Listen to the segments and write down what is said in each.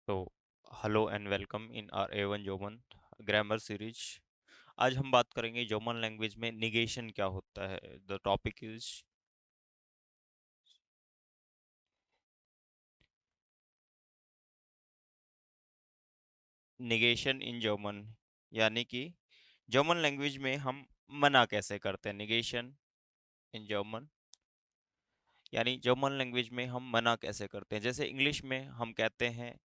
तो hello and welcome in our A1 German grammar series. आज हम बात करेंगे जोमन लैंग्वेज में निगेशन क्या होता है। द टॉपिक इज निगेशन इन जोमन, यानी कि जोमन लैंग्वेज में हम मना कैसे करते हैं। निगेशन इन जोमन यानी जोमन लैंग्वेज में हम मना कैसे करते हैं। जैसे इंग्लिश में हम कहते हैं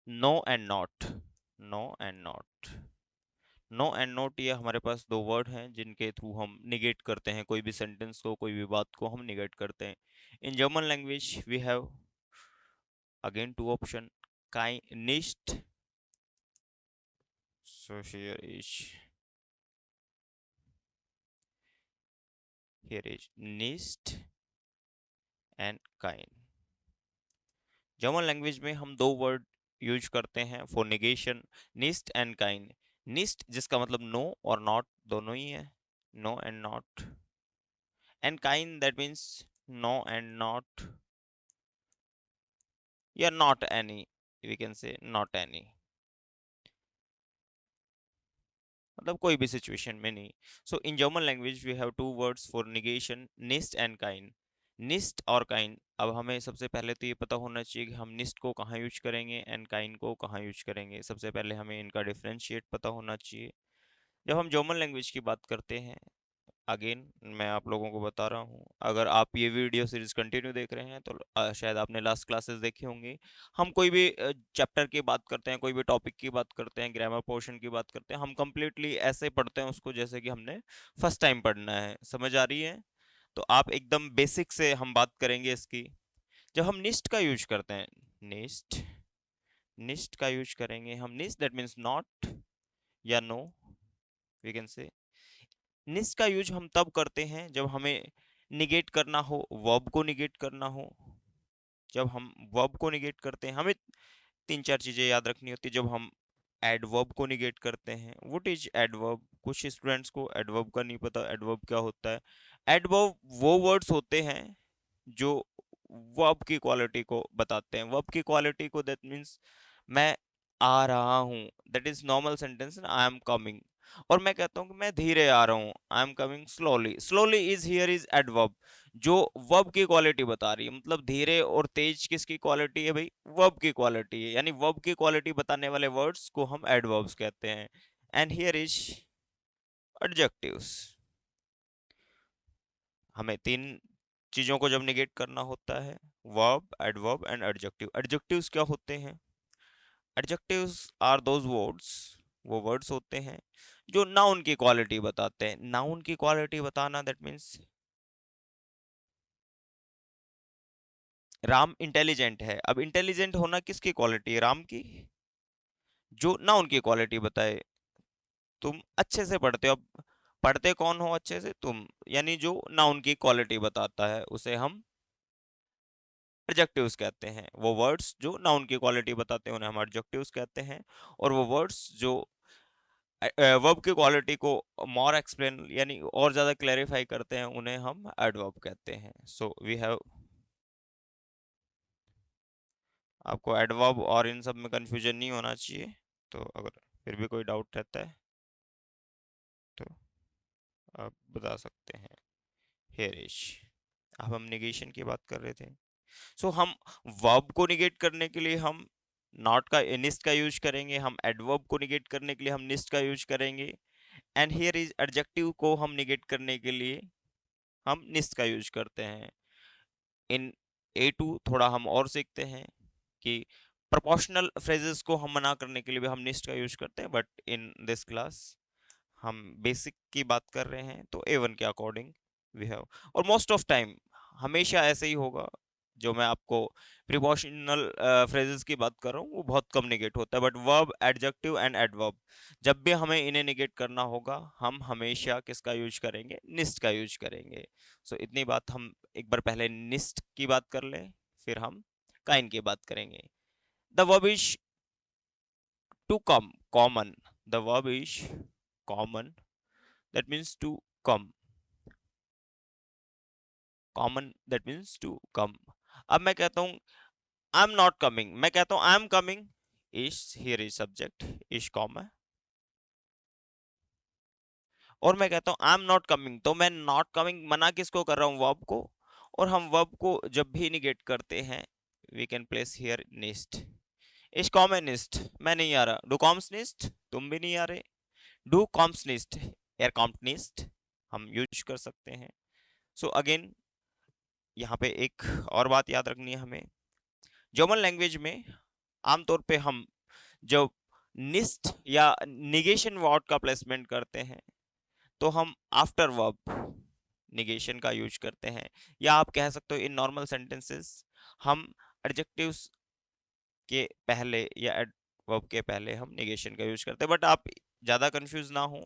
no and not. No and not, no and not, ये हमारे पास दो वर्ड हैं जिनके थ्रू हम निगेट करते हैं कोई भी सेंटेंस को, कोई भी बात को हम निगेट करते हैं। In German language we have again two option, काइंड, निस्ट, so here is निस्ट एंड काइंड। जर्मन लैंग्वेज में हम दो वर्ड यूज करते हैं फॉर निगेशन, निस्ट एंड काइंड। निस्ट जिसका मतलब नो और नॉट दोनों ही है, नो एंड नॉट, एंड काइंड that means no and not या not any, we can say not any, मतलब कोई भी सिचुएशन में नहीं। So in German language we have two words for negation, निस्ट एंड काइंड। निस्ट और काइंड, अब हमें सबसे पहले तो ये पता होना चाहिए कि हम निस्ट को कहाँ यूज करेंगे एंड काइंड को कहाँ यूज करेंगे। सबसे पहले हमें इनका डिफरेंशिएट पता होना चाहिए। जब हम जर्मन लैंग्वेज की बात करते हैं, अगेन मैं आप लोगों को बता रहा हूँ, अगर आप ये वीडियो सीरीज कंटिन्यू देख रहे हैं तो शायद आपने लास्ट क्लासेस देखी होंगी। हम कोई भी चैप्टर की बात करते हैं, कोई भी टॉपिक की बात करते हैं, ग्रामर पोर्शन की बात करते हैं, हम कंप्लीटली ऐसे पढ़ते हैं उसको जैसे कि हमने फर्स्ट टाइम पढ़ना है। समझ आ रही है? तो आप एकदम बेसिक से हम बात करेंगे इसकी। जब हम निस्ट का यूज करते हैं, निस्ट, निस्ट का यूज करेंगे हम, निस्ट दैट मीन्स नॉट या नो, वी कैन से। निस का यूज हम तब करते हैं जब हमें निगेट करना हो, वर्ब को निगेट करना हो। जब हम वर्ब को निगेट करते हैं, हमें तीन चार चीजें याद रखनी होती है। जब हम एडवर्ब को निगेट करते हैं, व्हाट इज एडवर्ब? कुछ स्टूडेंट्स को एडवर्ब का नहीं पता, एडवर्ब क्या होता है। एडवर्ब वो वर्ड्स होते हैं जो वर्ब की क्वालिटी को बताते हैं। वर्ब की क्वालिटी को, दैट मीन्स मैं आ रहा हूँ, that is normal sentence, I am coming. और मैं कहता हूँ कि मैं धीरे आ रहा हूँ, I am coming slowly. Slowly is here is adverb, जो वर्ब की क्वालिटी बता रही है। मतलब धीरे और तेज किसकी क्वालिटी है भाई? वर्ब की क्वालिटी है। यानी वर्ब की क्वालिटी बताने वाले वर्ड्स को हम एडवर्ब्स कहते हैं। And here is adjectives. हमें तीन चीजों को जब निगेट करना होता है, verb, adverb and adjective. Adjectives क्या होते हैं? एडजेक्टिव्स आर दोज वर्ड्स, वो वर्ड्स होते हैं जो नाउन की क्वालिटी बताते हैं। नाउन की क्वालिटी बताना, दैट मीन्स राम इंटेलिजेंट है। अब इंटेलिजेंट होना किसकी क्वालिटी है? राम की, जो नाउन की क्वालिटी बताए। तुम अच्छे से पढ़ते हो, अब पढ़ते कौन हो अच्छे से? तुम, यानी जो नाउन की क्वालिटी बताता है उसे हम एडजेक्टिव्स कहते हैं। वो वर्ड्स जो नाउन की क्वालिटी बताते हैं उन्हें हम एडजेक्टिव्स कहते हैं। और वो वर्ड्स जो वर्ब की क्वालिटी को मोर एक्सप्लेन यानी और ज्यादा क्लैरिफाई करते हैं उन्हें हम एडवर्ब कहते हैं। सो वी हैव, आपको एडवर्ब और इन सब में कंफ्यूजन नहीं होना चाहिए। तो अगर फिर भी कोई डाउट रहता है तो आप बता सकते हैं। हियर इज, अब हम निगेशन की बात कर रहे थे। सो हम वर्ब को निगेट करने के लिए हम नॉट का, निस्ट का यूज करेंगे। हम एडवर्ब को निगेट करने के लिए हम निस्ट का यूज करेंगे। एंड हियर इज, एडजेक्टिव को हम निगेट करने के लिए हम निस्ट का यूज करते हैं। इन A2 थोड़ा हम और सीखते हैं कि प्रोपोर्शनल फ्रेजेस को हम मना करने के लिए भी हम निस्ट का यूज करते हैं। बट इन दिस क्लास हम बेसिक की बात कर रहे हैं, तो A1 के अकॉर्डिंग वी हैव। और मोस्ट ऑफ टाइम हमेशा ऐसे ही होगा। जो मैं आपको प्रीपोजिशनल फ्रेजेस की बात कर रहा हूँ वो बहुत कम निगेट होता है, but verb, adjective and adverb जब भी हमें इन्हें निगेट करना होगा हम हमेशा किसका यूज करेंगे? निस्ट का यूज करेंगे। सो इतनी बात हम एक बार पहले निस्ट की बात कर लें, फिर हम काइन की बात करेंगे। The verb is to come, common. The verb is common, that means to come, common that means to come। अब मैं कहता हूँ आई एम नॉट कमिंग, मैं कहता हूं I am coming, is here is subject, is comma, और मैं कहता हूं आई एम नॉट कमिंग, तो मैं नॉट कमिंग मना किसको कर रहा हूं, वर्ब को, और हम वर्ब को जब भी निगेट करते हैं वी कैन प्लेस हियर निस्ट, इज कॉमनिस्ट, मैं नहीं आ रहा, डू कॉम्सनिस्ट, तुम भी नहीं आ रहे, डू कॉम्सनिस्ट, एयर कॉम्पनिस्ट, हम यूज कर सकते हैं। सो अगेन यहाँ पे एक और बात याद रखनी है हमें, जर्मन लैंग्वेज में आमतौर पे हम जब निस्ट या निगेशन वर्ड का प्लेसमेंट करते हैं तो हम आफ्टर वर्ब निगेशन का यूज करते हैं, या आप कह सकते हो इन नॉर्मल सेंटेंसेस हम एडजेक्टिव्स के पहले या वर्ब के पहले हम निगेशन का यूज करते हैं, बट आप ज़्यादा कंफ्यूज ना हो,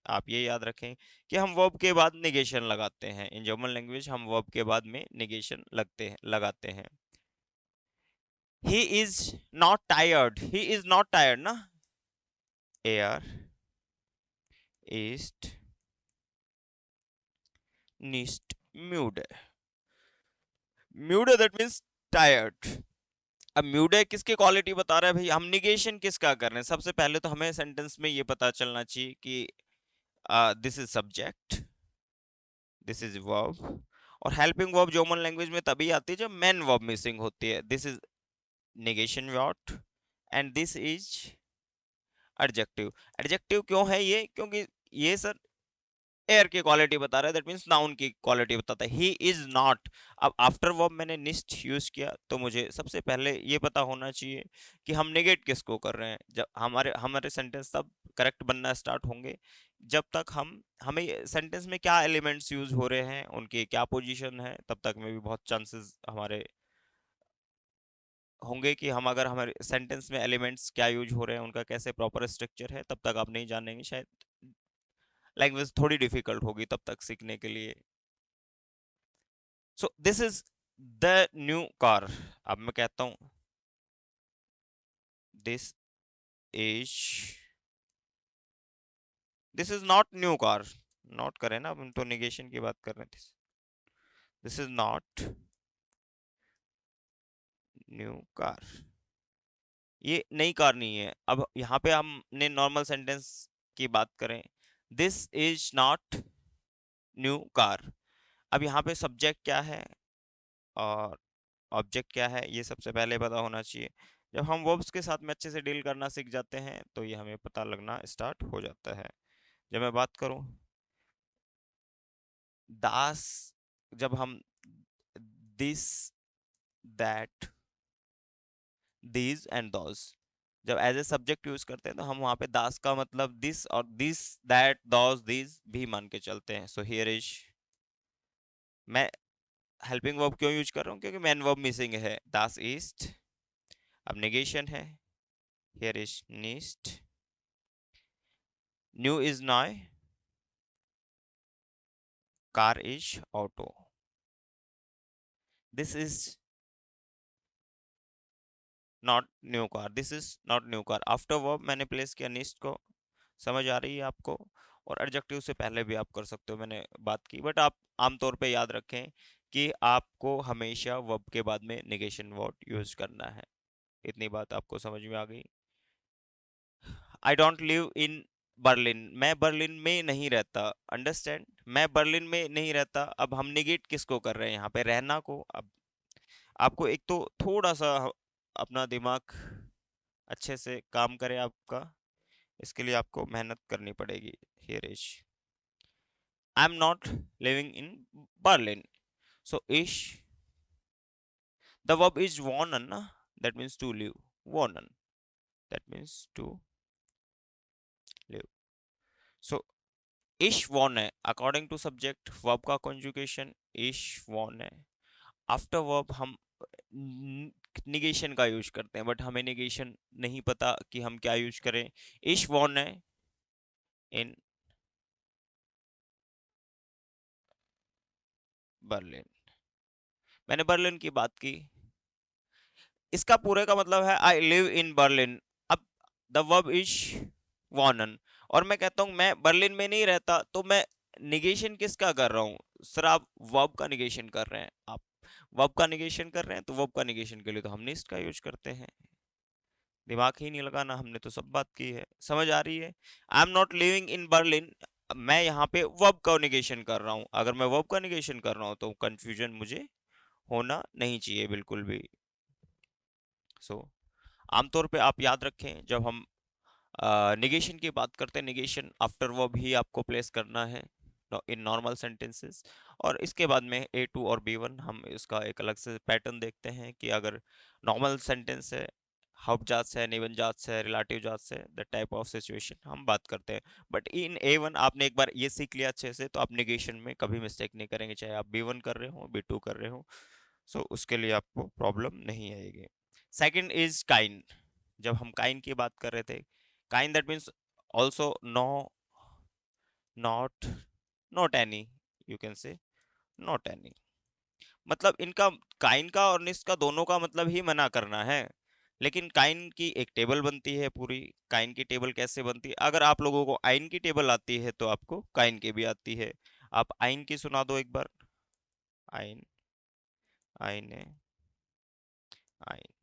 आप ये याद रखें कि हम वर्ब के बाद निगेशन लगाते हैं, इन जर्मन लैंग्वेज हम वर्ब के बाद में निगेशन लगाते हैं। He is not tired, he is not tired ना, एयर इज नीस्ट म्यूड, म्यूड दैट मीन्स टायर्ड। अब म्यूड किसकी क्वालिटी बता रहा है भाई, हम निगेशन किसका कर रहे हैं, सबसे पहले तो हमें सेंटेंस में ये पता चलना चाहिए कि this is subject, this is verb, और हेल्पिंग वर्ब जर्मन लैंग्वेज में तभी आती है जब मेन वर्ब मिसिंग होती है, this is negation what and this is adjective, adjective क्यों है ये, क्योंकि ये सर एयर की क्वालिटी बता रहा है, दैट मीन्स नाउन की क्वालिटी बताता है, ही इज नॉट। अब आफ्टर वर्ब मैंने निस्ट यूज किया तो मुझे सबसे पहले ये पता होना चाहिए कि हम नेगेट किसको कर रहे हैं, जब हमारे हमारे सेंटेंस तब करेक्ट बनना स्टार्ट होंगे जब तक हम हमें सेंटेंस में क्या एलिमेंट्स यूज हो रहे हैं, उनकी क्या पोजीशन है, तब तक में भी बहुत चांसेस हमारे होंगे कि हम अगर हमारे सेंटेंस में एलिमेंट्स क्या यूज हो रहे हैं, उनका कैसे प्रॉपर स्ट्रक्चर है, तब तक आप नहीं जानेंगे, शायद लैंग्वेज थोड़ी डिफिकल्ट होगी तब तक सीखने के लिए। So this is the new car, अब मैं कहता हूं this is, this is not new car, not करें ना, हम तो निगेशन की बात कर रहे थे, this is not new car, ये नई कार नहीं है। अब यहाँ पे हमने नॉर्मल सेंटेंस की बात करें, this is not new car, अब यहाँ पे सब्जेक्ट क्या है और ऑब्जेक्ट क्या है ये सबसे पहले पता होना चाहिए। जब हम वर्ब्स के साथ में अच्छे से डील करना सीख जाते हैं तो ये हमें पता लगना स्टार्ट हो जाता है। जब मैं बात करूं दास, जब हम this that these and those जब एज ए सब्जेक्ट यूज करते हैं तो हम वहां पे दास का मतलब दिस और दिस दैट दोस दीज भी मान के चलते हैं। सो हियर इज, मैं हेल्पिंग वर्ब क्यों यूज कर रहा हूँ, क्योंकि मेन वर्ब मिसिंग है, दास ईस्ट, अब नेगेशन है, हियर इज नीस्ट, न्यू इज नॉय, कार इज ऑटो, this is not new car, this is not new car, after verb मैंने प्लेस किया नीस्ट को, समझ आ रही है आपको, और एडजेक्टिव से पहले भी आप कर सकते हो, मैंने बात की, बट आप आमतौर पे याद रखें कि आपको हमेशा वर्ब के बाद में नेगेशन वर्ड यूज करना है। इतनी बात आपको समझ में आ गई। I don't live in Berlin, मैं बर्लिन में नहीं रहता, अंडरस्टैंड, मैं बर्लिन में नहीं रहता, अब हम निगेट किसको कर रहे हैं यहाँ पे, रहना को। अब आपको एक तो थोड़ा सा अपना दिमाग अच्छे से काम करे आपका, इसके लिए आपको मेहनत करनी पड़ेगी। Here is, I am not living in Berlin, so इश द वर्ब इज wonen ना, that means to live, wonen, that means to live, so इश वॉन है, अकॉर्डिंग टू सब्जेक्ट वर्ब का कॉन्जुगेशन इश वॉन है, आफ्टर वर्ब हम negation का use करते हैं, बट हमें निगेशन नहीं पता कि हम क्या यूज करें, इश वॉन है इन बर्लिन, मैंने बर्लिन की बात की, इसका पूरे का मतलब है आई लिव इन बर्लिन, अब द वर्ब इज वॉनन, और मैं कहता हूं मैं बर्लिन में नहीं रहता, तो मैं निगेशन किसका कर रहा हूं, सर आप वर्ब का निगेशन कर रहे हैं, आप वर्ब का निगेशन कर रहे हैं तो वर्ब का निगेशन के लिए तो हम निस्ट का यूज करते हैं। दिमाग ही नहीं लगाना, हमने तो सब बात की है। समझ आ रही है? आई am not living in Berlin, मैं यहाँ पे वर्ब का निगेशन कर रहा हूँ। अगर मैं वर्ब का निगेशन कर रहा हूँ तो कंफ्यूजन मुझे होना नहीं चाहिए बिल्कुल भी। सो आमतौर पे आप याद रखें, जब हम निगेशन की बात करते हैं, निगेशन आफ्टर वर्ब ही आपको प्लेस करना है इन नॉर्मल सेंटेंसेस। और इसके बाद में A2 और B1 हम इसका एक अलग से पैटर्न देखते हैं कि अगर नॉर्मल सेंटेंस है, हाउस जात से है, निबंध जात से है, रिलेटिव जात से, द टाइप ऑफ सिचुएशन हम बात करते हैं। बट इन A1 आपने एक बार ये सीख लिया अच्छे से, तो आप निगेशन में कभी मिस्टेक नहीं करेंगे, चाहे आप B1 कर रहे हो B2 कर रहे हो। सो उसके लिए आपको प्रॉब्लम नहीं आएगी। Second is kind. जब हम काइंड की बात कर रहे थे, kind that means also no, not, not any, you can say not any. मतलब इनका काइंड का और निस्ट का दोनों का मतलब ही मना करना है। लेकिन काइंड की एक टेबल बनती है पूरी। काइंड की टेबल कैसे बनती है? अगर आप लोगों को आइन की टेबल आती है तो आपको काइंड की भी आती है। आप आइन की सुना दो एक बार। आइन, आइने, आइन।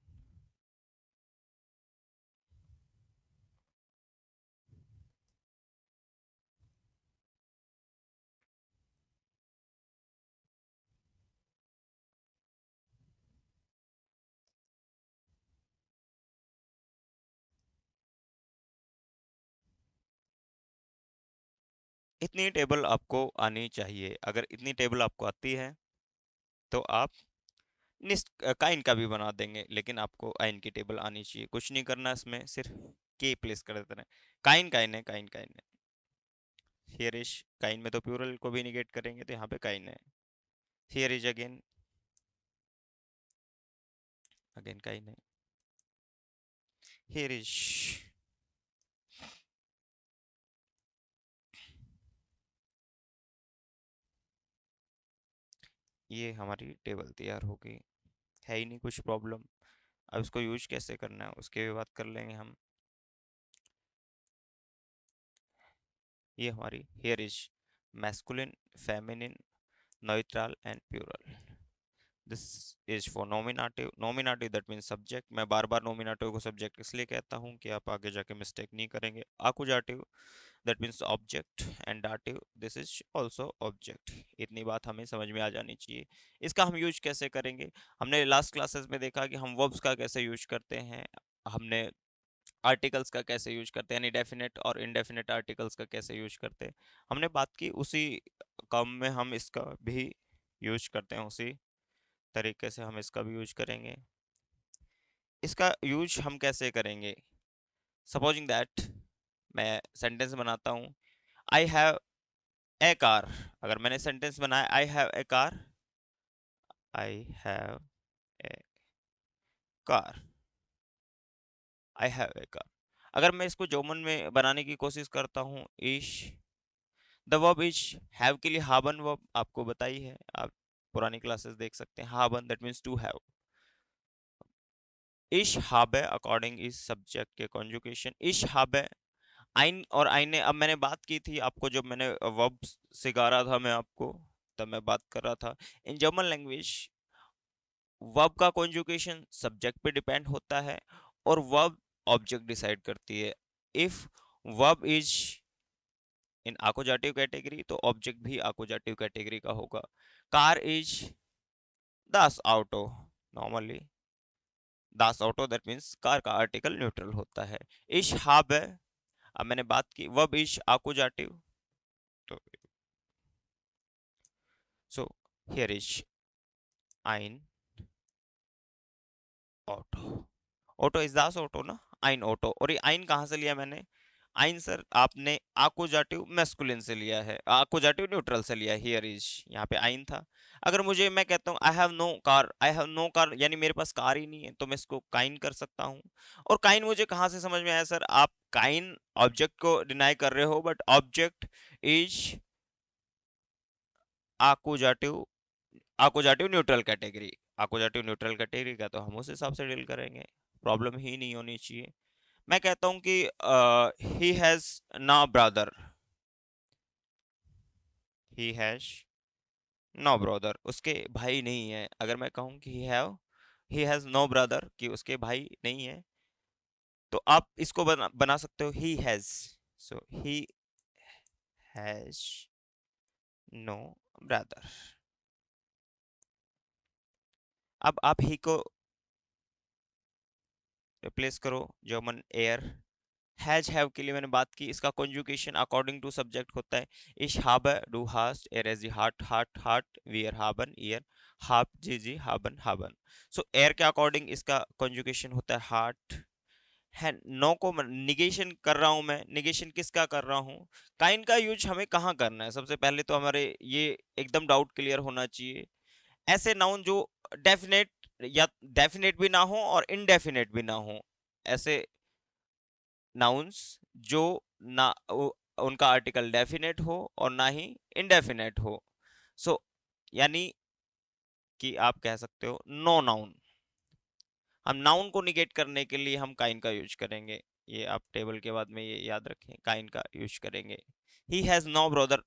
इतनी टेबल आपको आनी चाहिए। अगर इतनी टेबल आपको आती है तो आप निस्ट काइन का भी बना देंगे, लेकिन आपको आइन की टेबल आनी चाहिए। कुछ नहीं करना इसमें, सिर्फ के प्लेस कर देते हैं। काइन काइन है, काइन काइन है। हियर इज, काइन में तो प्लूरल को भी निगेट करेंगे तो यहाँ पे काइन है। हियर इज अगेन, अगेन काइन है। हियर इज, ये हमारी टेबल तैयार हो गई। है ही नहीं कुछ प्रॉब्लम। अब इसको यूज कैसे करना है उसके भी बात कर लेंगे हम। ये हमारी here is masculine, feminine, neutral and plural. This is for nominative. Nominative that means subject. मैं बार बार नॉमिनेटिव को सब्जेक्ट इसलिए कहता हूँ कि आप आगे जाके मिस्टेक नहीं करेंगे। आकुजाटिव दैट मीन्स ऑब्जेक्ट, एंड दाटिव दिस इज ऑल्सो ऑब्जेक्ट। इतनी बात हमें समझ में आ जानी चाहिए। इसका हम यूज कैसे करेंगे? हमने लास्ट क्लासेस में देखा कि हम वर्ब्स का कैसे यूज करते हैं। हमने आर्टिकल्स का कैसे यूज करते हैं, यानी डेफिनेट और इनडेफिनेट आर्टिकल्स का कैसे यूज करते हैं, हमने बात की। उसी काम में हम इसका भी यूज करते हैं, उसी तरीके से हम इसका भी यूज करेंगे। इसका यूज हम कैसे करेंगे? सपोजिंग दैट मैं सेंटेंस बनाता हूँ, आई हैव ए कार। अगर मैंने सेंटेंस बनाया I have a car, I have a car, I have a car. अगर मैं इसको जर्मन में बनाने की कोशिश करता हूँ, इश, द वर्ब इज हैव के लिए हाबन वर्ब आपको बताई है, आप पुरानी क्लासेस देख सकते हैं। हाबन दैट मीन्स टू हैव। इश हाबे अकॉर्डिंग इज सब्जेक्ट के कॉन्जुगेशन। इश हाबे, आइन और आइने। अब मैंने बात की थी आपको, जब मैंने वर्ब सिखा रहा था मैं आपको, तब मैं बात कर रहा था इन जर्मन लैंग्वेज वर्ब का कॉन्जुगेशन सब्जेक्ट पे डिपेंड होता है और वर्ब ऑब्जेक्ट डिसाइड करती है। इफ वर्ब इज इन आकुजाटिव कैटेगरी तो ऑब्जेक्ट भी आकुजाटिव कैटेगरी का होगा। कार इज दास ऑटो, नॉर्मली दास ऑटो दैट मीन्स कार का आर्टिकल न्यूट्रल होता है। इश हाब है, अब मैंने बात की वर्ब इज आकुजाटिव, तो सो हियर इज आइन ऑटो। ऑटो इज दास ऑटो ना, आइन ऑटो। और ये आइन कहाँ से लिया मैंने? आइन सर आपने आकुजाटिव मैस्कुलिन से लिया है, आकुजाटिव न्यूट्रल से लिया है। हियर इज, यहाँ पे आइन था। अगर मुझे, मैं कहता हूँ I have no car, I have no car यानी मेरे पास कार ही नहीं है, तो मैं इसको काइन कर सकता हूँ। और काइन मुझे कहाँ से समझ में आया? सर आप काइन ऑब्जेक्ट को डिनाई कर रहे हो, बट ऑब्जेक्ट इज आकुजाटिव, आकुजाटिव न्यूट्रल कैटेगरी। आकुजाटिव न्यूट्रल कैटेगरी का तो हम उस हिसाब से डील करेंगे, प्रॉब्लम ही नहीं होनी चाहिए। मैं कहता हूँ कि he has no brother, he has no brother, उसके भाई नहीं है। अगर मैं कहूँ कि ही हैज नो ब्रदर, कि उसके भाई नहीं है, तो आप इसको बना सकते हो he has. So he has no brother. अब आप ही को रिप्लेस करो जर्मन एयर। हैज हैव के लिए मैंने बात की, इसका कॉन्जुगेशन अकॉर्डिंग टू सब्जेक्ट होता है। इश habe du hast, er es sie hat hat wir haben ihr habt sie haben haben। सो एयर के अकॉर्डिंग इसका कॉन्जुगेशन होता है हार्ट है। नो को निगेशन कर रहा हूं मैं, निगेशन किसका कर रहा हूं? काइन का यूज हमें कहाँ करना है? सबसे पहले तो हमारे ये एकदम डाउट क्लियर होना चाहिए। ऐसे नाउन जो डेफिनेट या डेफिनेट भी ना हो और इनडेफिनेट भी ना हो, ऐसे नाउन्स जो ना उनका आर्टिकल डेफिनेट हो और ना ही इनडेफिनेट हो। सो यानी कि आप कह सकते हो नो नाउन। हम नाउन को निगेट करने के लिए हम काइन का यूज करेंगे। ये आप टेबल के बाद में ये याद रखें, काइन का यूज करेंगे। He has no brother.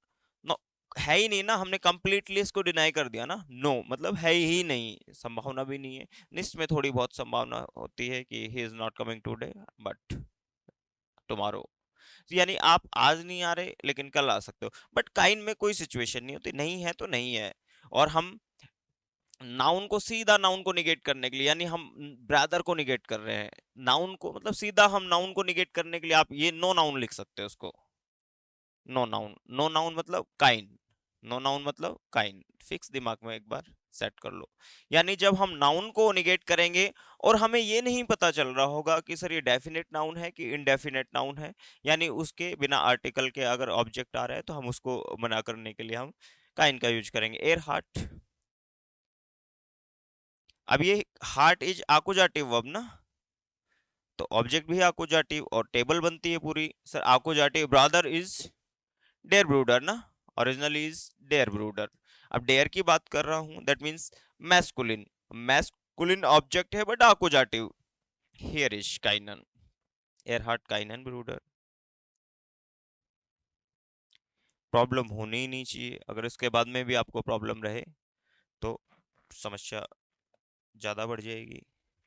No है ही नहीं ना, हमने कंप्लीटली इसको डिनाई कर दिया ना। नो मतलब है ही नहीं, संभावना भी नहीं है। निश्चित में थोड़ी बहुत संभावना होती है कि he is not coming today but tomorrow. यानी आप आज नहीं आ रहे लेकिन कल आ सकते हो। बट काइन में कोई सिचुएशन नहीं होती, नहीं है तो नहीं है। और हम नाउन को सीधा नाउन को निगेट करने के लिए, यानी हम ब्रदर को निगेट कर रहे हैं, नाउन को मतलब सीधा हम नाउन को निगेट करने के लिए आप ये नो नाउन लिख सकते हो उसको। नो नाउन, नो नाउन मतलब काइन, नो नाउन मतलब काइन। फिक्स दिमाग में एक बार सेट कर लो। यानी जब हम नाउन को निगेट करेंगे और हमें ये नहीं पता चल रहा होगा कि सर ये डेफिनेट नाउन है कि इनडेफिनेट नाउन है, यानी उसके बिना आर्टिकल के अगर ऑब्जेक्ट आ रहा है तो हम उसको मना करने के लिए हम काइन का यूज करेंगे। Air heart. अब ये हार्ट इज आकुजाटिव वर्ब ना, तो ऑब्जेक्ट भी आकुजाटिव और टेबल बनती है पूरी। सर आकुजाटिव ब्रदर इज डेयर ब्रूडर ना, ओरिजिनली इज डेयर ब्रूडर। अब डेयर की बात कर रहा हूं, that means masculine. Masculine object है बट आकुजाटिव। हियर इज काइनन, एयर हार्ट काइनन ब्रूडर। प्रॉब्लम होनी ही नहीं चाहिए। अगर इसके बाद में भी आपको प्रॉब्लम रहे तो समस्या ज़्यादा बढ़ जाएगी।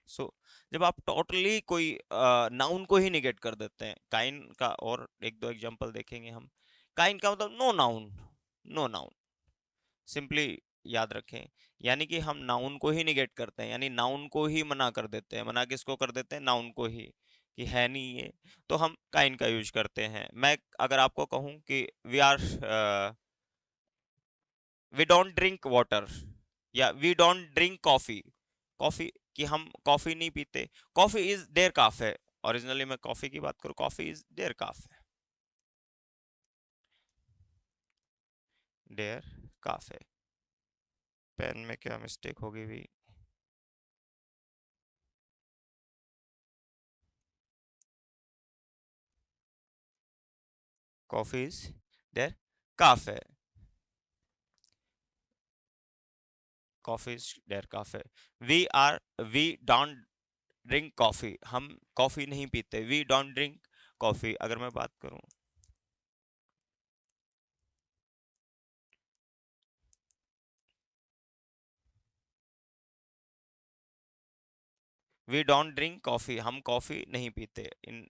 सो जब आप टोटली कोई नाउन को ही निगेट कर देते हैं, काइन का और एक दो एग्जांपल देखेंगे हम। काइन का मतलब no noun, no noun simply याद रखें। यानी कि हम नाउन को ही निगेट करते हैं, यानी नाउन को ही मना कर देते हैं। मना किसको कर देते हैं? नाउन को ही, कि है नहीं ये, तो हम काइन का यूज करते हैं। मैं अगर आपको कहूं कि वी डोंट ड्रिंक वाटर या we don't drink coffee, coffee, कि हम कॉफी नहीं पीते। कॉफी इज देयर काफे। ओरिजिनली मैं कॉफी की बात करूं, कॉफी इज देयर काफे, देयर काफे। पेन में क्या मिस्टेक होगी भी? कॉफी इज देयर काफे, कॉफी इज देयर काफे। वी डोंट ड्रिंक कॉफी, हम कॉफी नहीं पीते। We don't drink coffee. अगर मैं बात करूं, वी डोंट ड्रिंक कॉफी, हम कॉफी नहीं पीते। इन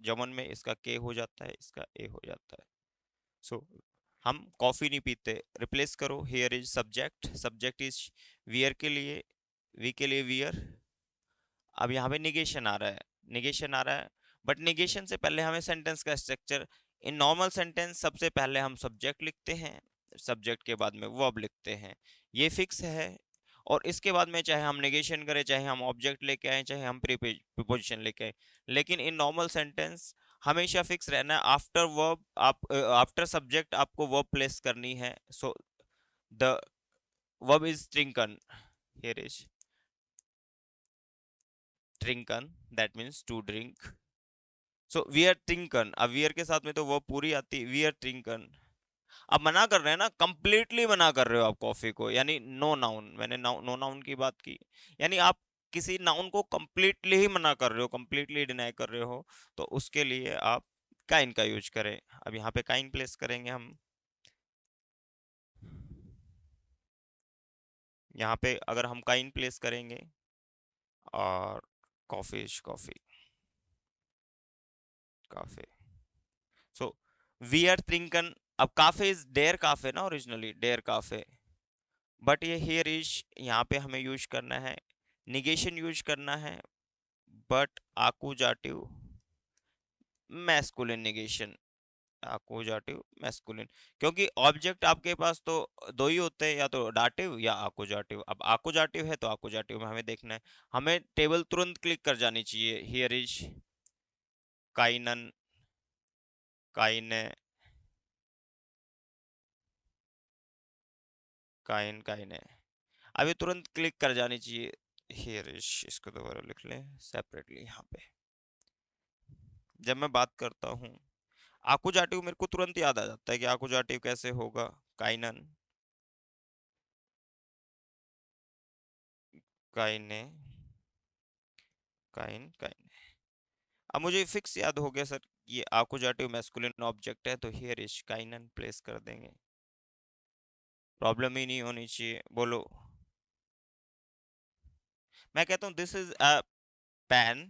जमन में इसका के हो जाता है, इसका ए हो जाता है। सो हम कॉफी नहीं पीते। रिप्लेस करो, here is subject, subject is wear के लिए, वी के लिए वियर। अब यहाँ पे निगेशन आ रहा है, निगेशन आ रहा है, बट निगेशन से पहले हमें सेंटेंस का स्ट्रक्चर, इन नॉर्मल सेंटेंस सबसे पहले हम सब्जेक्ट लिखते हैं, सब्जेक्ट के बाद में वर्ब लिखते हैं, ये फिक्स है। और इसके बाद में चाहे हम नेगेशन करें, चाहे हम ऑब्जेक्ट लेके आए, चाहे हम प्रीपोजिशन लेके आए, लेकिन इन नॉर्मल सेंटेंस हमेशा फिक्स रहना है। आफ्टर वर्ब आप आफ्टर सब्जेक्ट आपको वर्ब प्लेस करनी है। सो द वर्ब इज ट्रिंकन, हियर इज ट्रिंकन, that means to drink. So we are ट्रिंकन, अब वियर के साथ में तो वर्ब पूरी आती, वी आर ट्रिंकन। अब मना कर रहे हैं ना, कंप्लीटली मना कर रहे हो आप कॉफी को, यानी नो नाउन। मैंने नो नाउन की बात की, यानी आप किसी नाउन को कंप्लीटली ही मना कर रहे हो, कंप्लीटली डिनाई कर रहे हो, तो उसके लिए आप काइन का यूज करें। अब यहाँ पे काइन प्लेस करेंगे हम। यहाँ पे अगर हम काइन प्लेस करेंगे और कॉफी इज कॉफी, काफे, सो वी आर ट्रिंकन। अब काफे इज डेयर काफे ना, ओरिजिनली डेयर काफे, बट ये हियर इज, यहाँ पे हमें यूज करना है, निगेशन यूज करना है, बट आकुजाटिव मैस्कुलिन निगेशन, आकुजाटिव मैस्कुलिन, क्योंकि ऑब्जेक्ट आपके पास तो दो ही होते हैं, या तो डाटिव या आकुजाटिव। अब आकुजाटिव है तो आकुजाटिव में हमें देखना है, हमें टेबल तुरंत क्लिक कर जानी चाहिए। हियर इज काइनन, काइने, काइन, काइने, अभी तुरंत क्लिक कर जानी चाहिए। हियर इज, इसको दोबारा लिख लें सेपरेटली यहाँ पे। जब मैं बात करता हूँ आकुजाटिव, मेरे को तुरंत याद आ जाता है कि आकुजाटिव कैसे होगा, काइनन, काइने, काइन, काइन। अब मुझे फिक्स याद हो गया सर, ये आकुजाटिव मैस्कुलिन ऑब्जेक्ट है, तो हियर इज काइनन प्लेस कर देंगे, प्रॉब्लम ही नहीं होनी चाहिए। बोलो, मैं कहता हूँ दिस इज अ पेन,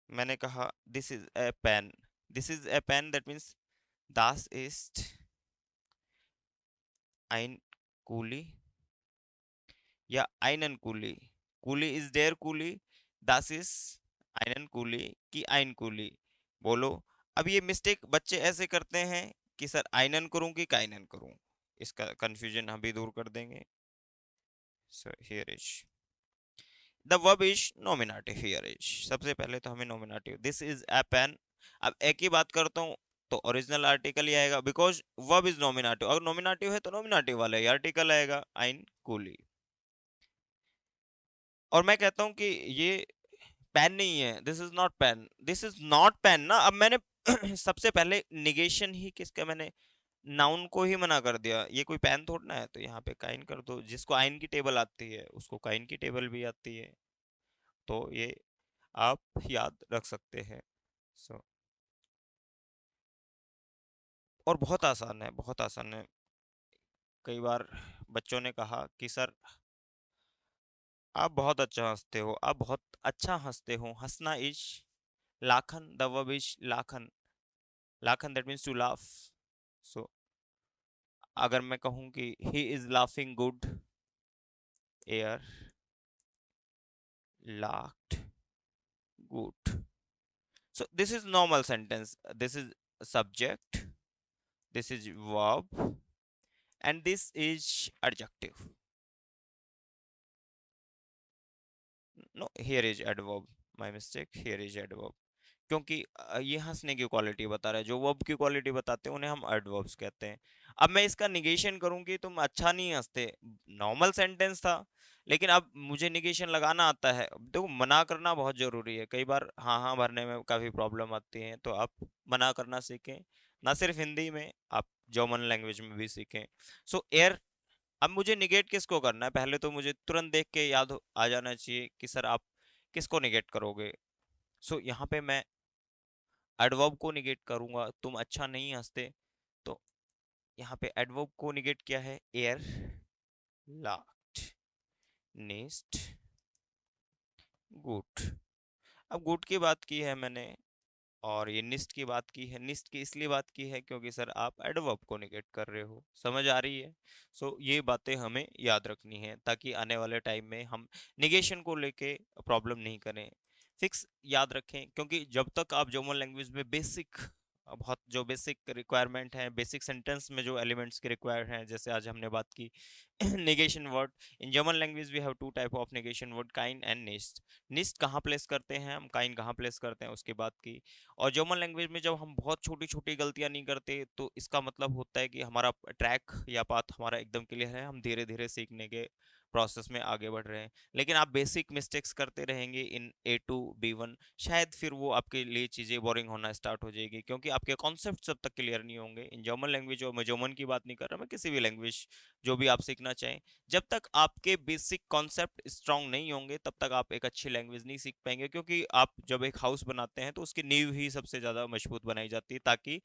मैंने कहा this is a pen, this is a pen, that means das ist ein Kuli या einen Kuli, Kuli is der Kuli, das ist einen Kuli की ein Kuli। बोलो, अब ये मिस्टेक बच्चे ऐसे करते हैं कि सर आइनन करूं कि काइनन करूं, इसका कंफ्यूजन हम भी दूर कर देंगे। So here is the verb is nominative, here is सबसे पहले तो हमें nominative, this is a pen. अब एक ही बात करता हूँ तो ओरिजिनल आर्टिकल ही आएगा, बिकॉज वर्ब इज नॉमिनेटिव, अगर नॉमिनेटिव है तो नॉमिनेटिव वाला ही आर्टिकल आएगा, आइन कूली। और मैं कहता हूँ कि ये पेन नहीं है, this is not pen, this is not pen ना। अब मैंने सबसे पहले निगेशन ही किसका, मैंने नाउन को ही मना कर दिया, ये कोई पेन थोड़ना है, तो यहाँ पे काइन कर दो, जिसको आइन की टेबल आती है उसको काइन की टेबल भी आती है, तो ये आप याद रख सकते हैं। सो और बहुत आसान है, बहुत आसान है। कई बार बच्चों ने कहा कि सर आप बहुत अच्छा हंसते हो, आप बहुत अच्छा हंसते हो, हंसना इज लाखन, द वर्ब इज लाखन, लाखन that means to laugh. So अगर मैं कहूँ कि ही इज लाफिंग गुड, एयर laughed good, so this is normal sentence, this is subject, this is verb, and this is adjective, no here is adverb, my mistake, here is adverb, क्योंकि ये हंसने की quality बता रहा है, जो verb की क्वालिटी बताते हैं उन्हें हम एडवर्ब्स कहते हैं। अब मैं इसका निगेशन करूंगी, तुम अच्छा नहीं हंसते, नॉर्मल सेंटेंस था, लेकिन अब मुझे निगेशन लगाना आता है। अब देखो, मना करना बहुत जरूरी है, कई बार हाँ हाँ भरने में काफी प्रॉब्लम आती है, तो आप मना करना सीखें, ना सिर्फ हिंदी में, आप जर्मन लैंग्वेज में भी सीखें। सो एयर, अब मुझे निगेट किसको करना है, पहले तो मुझे तुरंत देख के आ जाना चाहिए कि सर आप किसको निगेट करोगे। सो यहाँ पे मैं एडवर्ब को निगेट करूंगा, तुम अच्छा नहीं हंसते, तो यहाँ पे एडवर्ब को निगेट किया है, एयर लाफ्ड, नेस्ट गुड। अब गुड की बात की है मैंने, और ये निस्ट की बात की है, निस्ट की इसलिए बात की है क्योंकि सर आप एडवर्ब को निगेट कर रहे हो, समझ आ रही है। सो ये बातें हमें याद रखनी है ताकि आने वाले टाइम में हम निगेशन को लेके प्रॉब्लम नहीं करें। फिक्स याद रखें, क्योंकि जब तक आप जर्मन लैंग्वेज में बेसिक, बहुत जो बेसिक रिक्वायरमेंट है, बेसिक सेंटेंस में जो एलिमेंट्स के रिक्वायर्ड हैं, जैसे आज हमने बात की negation word, in German language we have two type of negation word, kind and nicht। निस्ट कहाँ प्लेस करते हैं हम, काइन कहाँ प्लेस करते हैं, उसकी बात की। और जर्मन लैंग्वेज में जब हम बहुत छोटी छोटी गलतियां नहीं करते, तो इसका मतलब होता है कि हमारा ट्रैक या पाथ हमारा एकदम क्लियर है, हम धीरे धीरे सीखने के प्रोसेस में आगे बढ़ रहे हैं। लेकिन आप बेसिक मिस्टेक्स करते रहेंगे इन A to B1, शायद फिर वो आपके लिए चीज़ें बोरिंग होना स्टार्ट हो जाएगी, क्योंकि आपके कॉन्सेप्ट जब तक क्लियर नहीं होंगे इन जर्मन लैंग्वेज, और मैं जर्मन की बात नहीं कर रहा, मैं किसी भी लैंग्वेज जो भी आप सीखना चाहें, जब तक आपके बेसिक कॉन्सेप्ट स्ट्रांग नहीं होंगे तब तक आप एक अच्छी लैंग्वेज नहीं सीख पाएंगे। क्योंकि आप जब एक हाउस बनाते हैं तो उसकी नींव ही सबसे ज़्यादा मजबूत बनाई जाती है, ताकि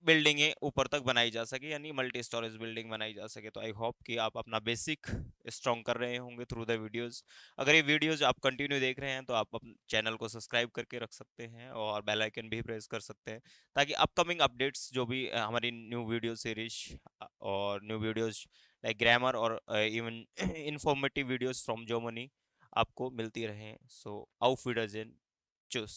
बिल्डिंगें ऊपर तक बनाई जा सके, यानी मल्टी स्टोरेज बिल्डिंग बनाई जा सके। तो आई होप कि आप अपना बेसिक स्ट्रॉन्ग कर रहे होंगे थ्रू द वीडियोस। अगर ये वीडियोस आप कंटिन्यू देख रहे हैं तो आप अपने चैनल को सब्सक्राइब करके रख सकते हैं और बेल आइकन भी प्रेस कर सकते हैं, ताकि अपकमिंग अपडेट्स जो भी हमारी न्यू वीडियो सीरीज और न्यू वीडियोस लाइक ग्रामर और even informative videos from Germany आपको मिलती रहें। सो auf Wiedersehen, चूस।